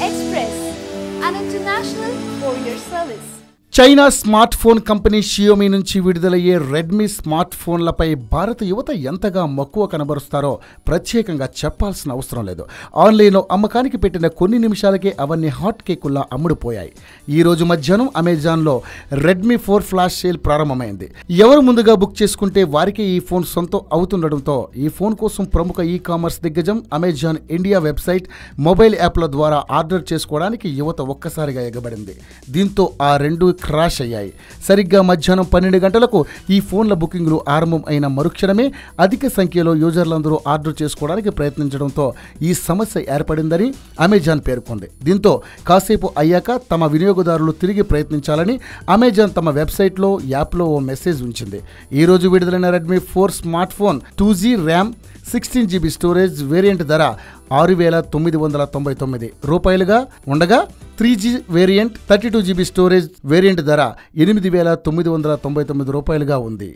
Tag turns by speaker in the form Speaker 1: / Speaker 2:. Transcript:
Speaker 1: Express, an international courier service.
Speaker 2: China smart phone company Xiaomi నుంచి విడుదలయ్యే Redmi smart ఫోన్లపై భారత యువత ఎంతగా మక్కువ కనబరుస్తారో ప్రత్యేకంగా చెప్పాల్సిన అవసరం లేదు. ఆన్లైన్లో అమ్మకానికి పెట్టిన కొన్ని నిమిషాలకే అవన్నీ హాట్ కేకుల్లా అమ్ముడుపోయాయి. ఈ రోజు మధ్యాహ్నం అమెజాన్లో రెడ్మీ 4 ఫ్లాష్ సేల్ ప్రారంభమైంది. ఎవరు ముందుగా బుక్ చేసుకుంటే వారికే ఈ ఫోన్ సొంతం అవుతుండటంతో ఈ ఫోన్ కోసం ప్రముఖ ఈ కామర్స్ దిగ్గజం అమెజాన్ ఇండియా వెబ్సైట్, మొబైల్ యాప్ల ద్వారా ఆర్డర్ చేసుకోవడానికి యువత ఒక్కసారిగా ఎగబడింది. దీంతో ఆ రెండు క్రాష్ అయ్యాయి. సరిగ్గా మధ్యాహ్నం 12 గంటలకు ఈ ఫోన్ల బుకింగ్లు ఆరంభం అయిన మరుక్షణమే అధిక సంఖ్యలో యూజర్లందరూ ఆర్డర్ చేసుకోవడానికి ప్రయత్నించడంతో ఈ సమస్య ఏర్పడిందని అమెజాన్ పేర్కొంది. దీంతో కాసేపు అయ్యాక తమ వినియోగదారులు తిరిగి ప్రయత్నించాలని అమెజాన్ తమ వెబ్సైట్లో, యాప్లో ఓ మెసేజ్ ఉంచింది. ఈ రోజు విడుదలైన Redmi 4 smart phone 2G RAM 16GB storage variant ధర ₹6,999 ఉండగా 3G variant 32GB storage variant ధర ₹8,999 ఉంది.